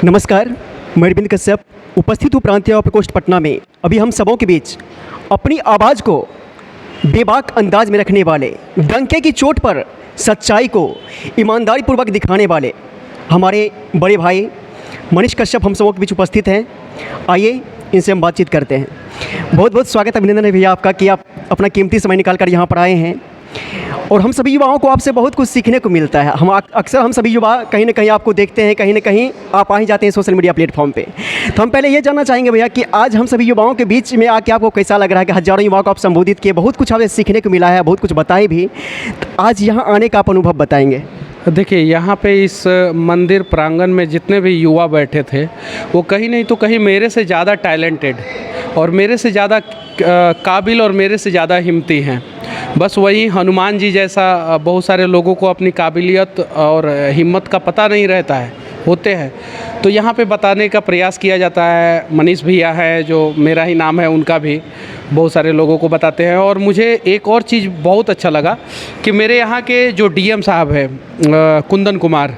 नमस्कार, मैं अरविंद कश्यप उपस्थित हूँ प्रांतीय प्रकोष्ठ पटना में। अभी हम सबों के बीच अपनी आवाज़ को बेबाक अंदाज में रखने वाले, डंके की चोट पर सच्चाई को ईमानदारी पूर्वक दिखाने वाले हमारे बड़े भाई मनीष कश्यप हम सबों के बीच उपस्थित हैं। आइए इनसे हम बातचीत करते हैं। बहुत बहुत स्वागत अभिनंदन है भैया आपका कि आप अपना कीमती समय निकाल कर यहाँ पर आए हैं और हम सभी युवाओं को आपसे बहुत कुछ सीखने को मिलता है। हम सभी युवा कहीं ना कहीं आपको देखते हैं, कहीं ना कहीं आप आ ही जाते हैं सोशल मीडिया प्लेटफॉर्म पे। तो हम पहले ये जानना चाहेंगे भैया कि आज हम सभी युवाओं के बीच में आके आपको कैसा लग रहा है कि हज़ारों युवाओं को आप संबोधित किए, बहुत कुछ हमें सीखने को मिला है, बहुत कुछ बताए भी। तो आज यहाँ आने का आप अनुभव बताएँगे। देखिए, यहाँ पे इस मंदिर प्रांगण में जितने भी युवा बैठे थे वो कहीं नहीं तो कहीं मेरे से ज़्यादा टैलेंटेड और मेरे से ज़्यादा काबिल और मेरे से ज़्यादा हिम्मती हैं। बस वही हनुमान जी जैसा बहुत सारे लोगों को अपनी काबिलियत और हिम्मत का पता नहीं रहता है, होते हैं, तो यहाँ पे बताने का प्रयास किया जाता है। मनीष भैया है जो मेरा ही नाम है, उनका भी बहुत सारे लोगों को बताते हैं। और मुझे एक और चीज़ बहुत अच्छा लगा कि मेरे यहाँ के जो डीएम साहब हैं कुंदन कुमार,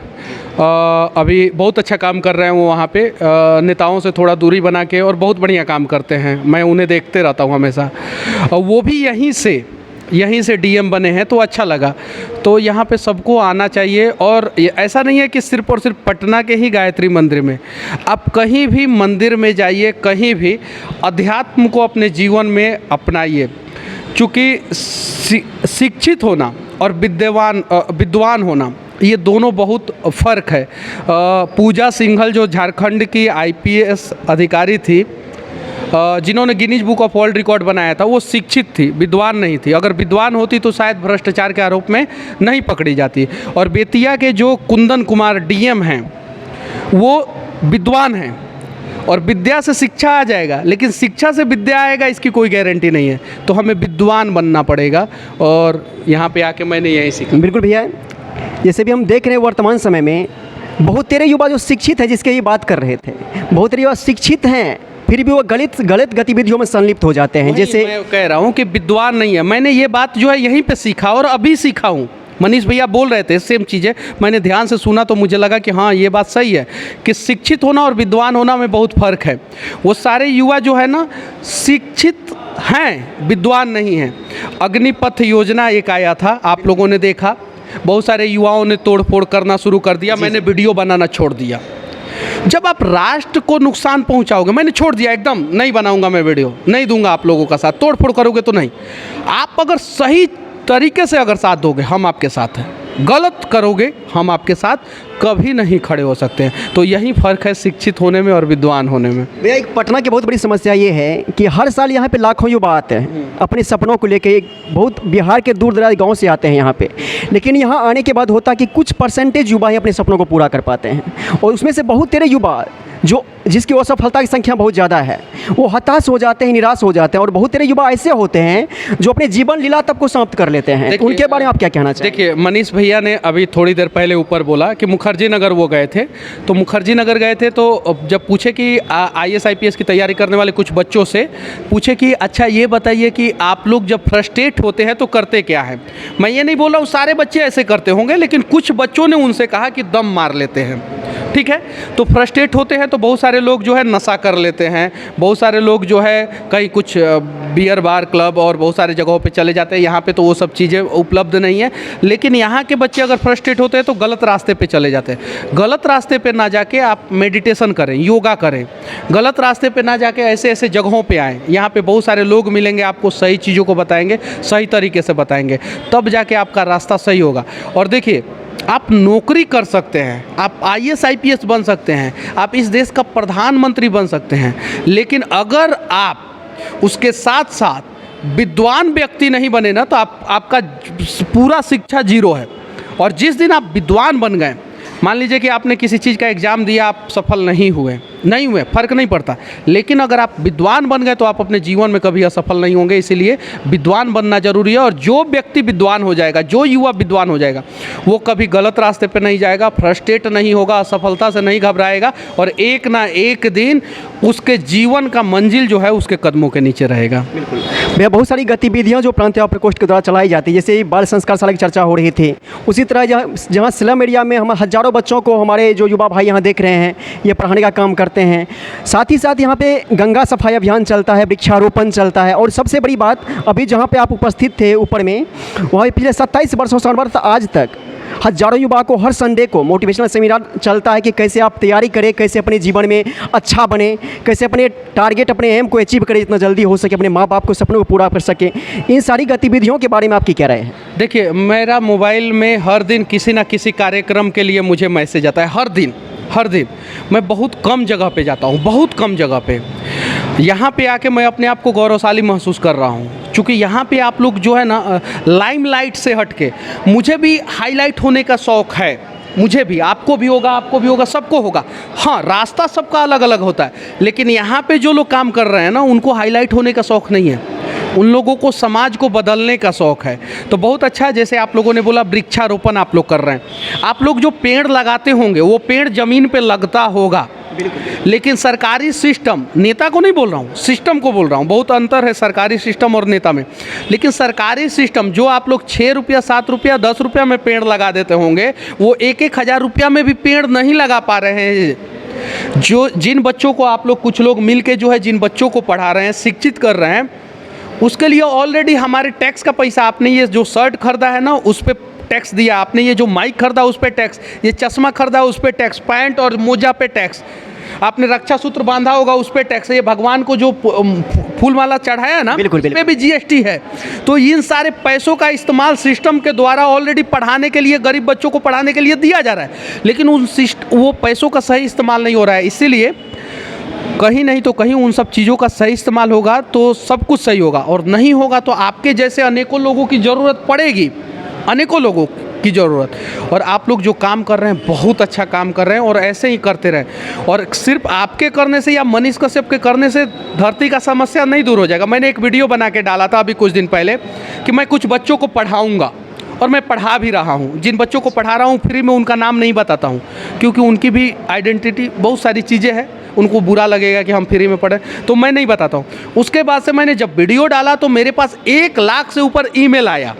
अभी बहुत अच्छा काम कर रहे हैं वो वहाँ पे नेताओं से थोड़ा दूरी बना के, और बहुत बढ़िया काम करते हैं। मैं उन्हें देखते रहता हूँ हमेशा, और वो भी यहीं से डीएम बने हैं, तो अच्छा लगा। तो यहाँ पे सबको आना चाहिए। और ऐसा नहीं है कि सिर्फ और सिर्फ पटना के ही गायत्री मंदिर में, आप कहीं भी मंदिर में जाइए, कहीं भी अध्यात्म को अपने जीवन में अपनाइए। क्योंकि शिक्षित होना और विद्वान होना, ये दोनों बहुत फ़र्क है। पूजा सिंघल जो झारखंड की आईपीएस अधिकारी थी, जिन्होंने Guinness book of world record बनाया था, वो शिक्षित थी, विद्वान नहीं थी। अगर विद्वान होती तो शायद भ्रष्टाचार के आरोप में नहीं पकड़ी जाती। और बेतिया के जो कुंदन कुमार डीएम हैं, वो विद्वान हैं और विद्या से शिक्षा आ जाएगा, लेकिन शिक्षा से विद्या आएगा इसकी कोई गारंटी नहीं है। तो हमें विद्वान बनना पड़ेगा, और यहाँ पे आके मैंने यही सीखा। बिल्कुल भैया, जैसे भी हम देख रहे हैं वर्तमान समय में बहुत तेरे युवा जो शिक्षित हैं, जिसके ये बात कर रहे थे, बहुत तेरे युवा शिक्षित हैं, फिर भी वो गलत गतिविधियों में संलिप्त हो जाते हैं। जैसे मैं कह रहा हूँ कि विद्वान नहीं है। मैंने ये बात जो है यहीं पे सीखा और अभी सीखा हूँ। मनीष भैया बोल रहे थे सेम चीज़ें, मैंने ध्यान से सुना तो मुझे लगा कि हाँ, ये बात सही है कि शिक्षित होना और विद्वान होना में बहुत फ़र्क है। वो सारे युवा जो है ना, शिक्षित हैं, विद्वान नहीं हैं। अग्निपथ योजना एक आया था, आप लोगों ने देखा, बहुत सारे युवाओं ने तोड़ फोड़ करना शुरू कर दिया। मैंने वीडियो बनाना छोड़ दिया। जब आप राष्ट्र को नुकसान पहुंचाओगे, मैंने छोड़ दिया एकदम, नहीं बनाऊंगा मैं वीडियो, नहीं दूंगा आप लोगों का साथ। तोड़ फोड़ करोगे तो नहीं। आप अगर सही तरीके से अगर साथ दोगे, हम आपके साथ हैं। गलत करोगे, हम आपके साथ कभी नहीं खड़े हो सकते हैं। तो यही फ़र्क है शिक्षित होने में और विद्वान होने में। भैया, एक पटना की बहुत बड़ी समस्या ये है कि हर साल यहाँ पे लाखों युवा आते हैं अपने सपनों को लेके, बहुत बिहार के दूर दराज गाँव से आते हैं यहाँ पे। लेकिन यहाँ आने के बाद होता है कि कुछ परसेंटेज युवा ही अपने सपनों को पूरा कर पाते हैं, और उसमें से बहुत तेरे युवा जिसकी असफलता की संख्या बहुत ज़्यादा है, वो हताश हो जाते हैं, निराश हो जाते हैं। और बहुत तेरे युवा ऐसे होते हैं जो अपने जीवन लीला तब को समाप्त कर लेते हैं। तो उनके बारे में आप क्या कहना चाहेंगे? देखिए, मनीष भैया ने अभी थोड़ी देर पहले ऊपर बोला कि मुखर्जी नगर वो गए थे। तो मुखर्जी नगर गए थे तो जब पूछे कि IAS IPS की तैयारी करने वाले कुछ बच्चों से पूछे कि अच्छा ये बताइए कि आप लोग जब फ्रस्ट्रेट होते हैं तो करते क्या है। मैं ये नहीं बोल रहा हूँ सारे बच्चे ऐसे करते होंगे, लेकिन कुछ बच्चों ने उनसे कहा कि दम मार लेते हैं। ठीक है, तो फ्रस्ट्रेट होते हैं तो बहुत सारे लोग जो है नशा कर लेते हैं, बहुत सारे लोग जो है कहीं कुछ बियर बार क्लब और बहुत सारे जगहों पे चले जाते हैं। यहाँ पे तो वो सब चीज़ें उपलब्ध नहीं है। लेकिन यहाँ के बच्चे अगर फ्रस्ट्रेट होते हैं तो गलत रास्ते पे चले जाते हैं। गलत रास्ते पे ना जाके आप मेडिटेशन करें, योगा करें। गलत रास्ते पे ना जाके ऐसे ऐसे जगहों पे आएँ। यहाँ पे बहुत सारे लोग मिलेंगे, आपको सही चीज़ों को बताएंगे, सही तरीके से बताएंगे, तब जाके आपका रास्ता सही होगा। और देखिए, आप नौकरी कर सकते हैं, आप IAS IPS बन सकते हैं, आप इस देश का प्रधानमंत्री बन सकते हैं, लेकिन अगर आप उसके साथ साथ विद्वान व्यक्ति नहीं बने ना, तो आपका पूरा शिक्षा जीरो है। और जिस दिन आप विद्वान बन गए, मान लीजिए कि आपने किसी चीज़ का एग्ज़ाम दिया, आप सफल नहीं हुए, फ़र्क नहीं पड़ता। लेकिन अगर आप विद्वान बन गए तो आप अपने जीवन में कभी असफल नहीं होंगे। इसीलिए विद्वान बनना जरूरी है। और जो व्यक्ति विद्वान हो जाएगा, जो युवा विद्वान हो जाएगा, वो कभी गलत रास्ते पे नहीं जाएगा, फ्रस्ट्रेट नहीं होगा, असफलता से नहीं घबराएगा, और एक ना एक दिन उसके जीवन का मंजिल जो है उसके कदमों के नीचे रहेगा। बिल्कुल। भैया बहुत सारी गतिविधियां जो प्रांतीय प्रकोष्ठ के द्वारा चलाई जाती है, जैसे बाल संस्कार शाला की चर्चा हो रही थी, उसी तरह जहां स्लम एरिया में हम हज़ारों बच्चों को हमारे जो युवा भाई यहाँ देख रहे हैं ये पढ़ाने का काम करते हैं। साथ ही साथ यहाँ पे गंगा सफाई अभियान चलता है, वृक्षारोपण चलता है, और सबसे बड़ी बात अभी जहाँ पर आप उपस्थित थे ऊपर में, वहाँ पिछले 27 वर्षों से आज तक हज़ारों युवा को हर संडे को मोटिवेशनल सेमिनार चलता है कि कैसे आप तैयारी करें, कैसे अपने जीवन में अच्छा बने, कैसे अपने टारगेट, अपने एम को अचीव करें जितना जल्दी हो सके, अपने माँ बाप को सपनों को पूरा कर सकें। इन सारी गतिविधियों के बारे में आपकी क्या राय है? देखिए, मेरा मोबाइल में हर दिन किसी न किसी कार्यक्रम के लिए मुझे मैसेज आता है। हर दिन मैं बहुत कम जगह पे जाता हूँ, बहुत कम जगह पे। यहाँ पे आके मैं अपने आप को गौरवशाली महसूस कर रहा हूँ, क्योंकि यहाँ पे आप लोग जो है ना, लाइमलाइट से हट के, मुझे भी हाईलाइट होने का शौक़ है, मुझे भी, आपको भी होगा, सबको होगा। हाँ, रास्ता सबका अलग अलग होता है, लेकिन यहाँ पे जो लोग काम कर रहे हैं ना, उनको हाईलाइट होने का शौक़ नहीं है, उन लोगों को समाज को बदलने का शौक़ है। तो बहुत अच्छा है, जैसे आप लोगों ने बोला वृक्षारोपण आप लोग कर रहे हैं। आप लोग जो पेड़ लगाते होंगे वो पेड़ ज़मीन पे लगता होगा, लेकिन सरकारी सिस्टम, नेता को नहीं बोल रहा हूँ, सिस्टम को बोल रहा हूँ, बहुत अंतर है सरकारी सिस्टम और नेता में। लेकिन सरकारी सिस्टम जो आप लोग 6 रुपया, 7 रुपया, 10 रुपया में पेड़ लगा देते होंगे, वो 1-1 हज़ार रुपया में भी पेड़ नहीं लगा पा रहे हैं। जिन बच्चों को आप लोग, कुछ लोग मिल के जो है जिन बच्चों को पढ़ा रहे हैं, शिक्षित कर रहे हैं, उसके लिए ऑलरेडी हमारे टैक्स का पैसा, आपने ये जो शर्ट खरीदा है ना उस पर टैक्स दिया, आपने ये जो माइक खरीदा उस पर टैक्स, ये चश्मा खरीदा उस पर टैक्स, पैंट और मोजा पे टैक्स, आपने रक्षा सूत्र बांधा होगा उस पर टैक्स, ये भगवान को जो फूल माला चढ़ाया है ना, उस पे भी जीएसटी है। तो इन सारे पैसों का इस्तेमाल सिस्टम के द्वारा ऑलरेडी पढ़ाने के लिए, गरीब बच्चों को पढ़ाने के लिए दिया जा रहा है, लेकिन वो पैसों का सही इस्तेमाल नहीं हो रहा है। इसीलिए कहीं नहीं तो कहीं उन सब चीज़ों का सही इस्तेमाल होगा तो सब कुछ सही होगा, और नहीं होगा तो आपके जैसे अनेकों लोगों की ज़रूरत पड़ेगी, अनेकों लोगों की ज़रूरत। और आप लोग जो काम कर रहे हैं बहुत अच्छा काम कर रहे हैं, और ऐसे ही करते रहें। और सिर्फ आपके करने से या मनीष कश्यप के करने से धरती का समस्या नहीं दूर हो जाएगा। मैंने एक वीडियो बना के डाला था अभी कुछ दिन पहले कि मैं कुछ बच्चों को पढ़ाऊँगा, और मैं पढ़ा भी रहा हूँ। जिन बच्चों को पढ़ा रहा हूँ फ्री में, उनका नाम नहीं बताता हूँ, क्योंकि उनकी भी आइडेंटिटी, बहुत सारी चीज़ें हैं, उनको बुरा लगेगा कि हम फ्री में पढ़ें, तो मैं नहीं बताता हूँ। उसके बाद से मैंने जब वीडियो डाला तो मेरे पास 1 लाख से ऊपर ईमेल आया।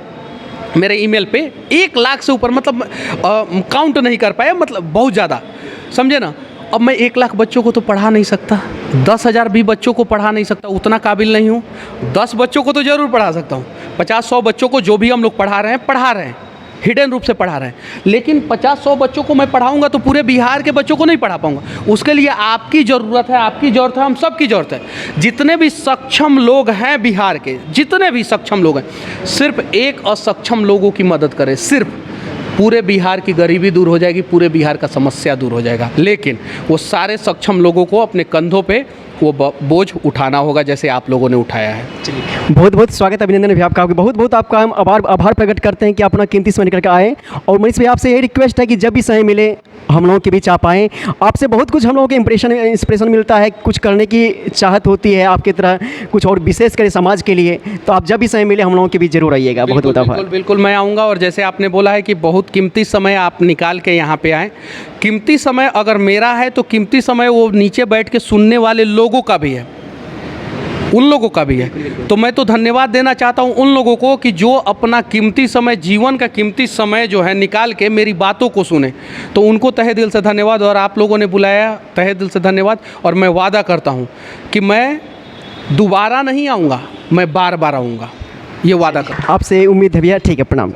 मेरे ईमेल पे 1 लाख से ऊपर, मतलब काउंट नहीं कर पाया, मतलब बहुत ज़्यादा, समझे ना। अब मैं 1 लाख बच्चों को तो पढ़ा नहीं सकता, 10,000 भी बच्चों को पढ़ा नहीं सकता, उतना काबिल नहीं हूँ। 10 बच्चों को तो ज़रूर पढ़ा सकता हूँ, 50-100 बच्चों को जो भी हम लोग पढ़ा रहे हैं, हिडन रूप से पढ़ा रहे हैं। लेकिन 50-100 बच्चों को मैं पढ़ाऊंगा तो पूरे बिहार के बच्चों को नहीं पढ़ा पाऊंगा। उसके लिए आपकी ज़रूरत है, आपकी ज़रूरत है, हम सब की ज़रूरत है। जितने भी सक्षम लोग हैं बिहार के, जितने भी सक्षम लोग हैं, सिर्फ एक असक्षम लोगों की मदद करें, सिर्फ पूरे बिहार की गरीबी दूर हो जाएगी, पूरे बिहार का समस्या दूर हो जाएगा। लेकिन वो सारे सक्षम लोगों को अपने कंधों पे वो बोझ उठाना होगा, जैसे आप लोगों ने उठाया है। चलिए, बहुत बहुत स्वागत, अभिनंदन भी आपका, बहुत बहुत आपका हम आभार प्रकट करते हैं कि अपना कीमती समय निकल कर आए। और मनीष भाई, आपसे यही रिक्वेस्ट है कि जब भी समय मिले हम लोगों के बीच आप आएँ। आपसे बहुत कुछ हम लोगों को इंस्पिरेशन मिलता है, कुछ करने की चाहत होती है आपकी तरह, कुछ और विशेष करे समाज के लिए। तो आप जब भी समय मिले हम लोगों के बीच जरूर आइएगा। बहुत बहुत आभार। बिल्कुल मैं आऊँगा। और जैसे आपने बोला है कि बहुत कीमती समय आप निकाल के यहाँ पे आएँ, कीमती समय अगर मेरा है तो कीमती समय वो नीचे बैठ के सुनने वाले लोगों का भी है, उन लोगों का भी है। तो मैं तो धन्यवाद देना चाहता हूं उन लोगों को कि जो अपना कीमती समय, जीवन का कीमती समय जो है निकाल के मेरी बातों को सुने। तो उनको तहे दिल से धन्यवाद, और आप लोगों ने बुलाया, तहे दिल से धन्यवाद। और मैं वादा करता हूं कि मैं दोबारा नहीं आऊँगा, मैं बार बार आऊँगा, ये वादा करता हूं। आपसे उम्मीद है भैया। ठीक है, प्रणाम।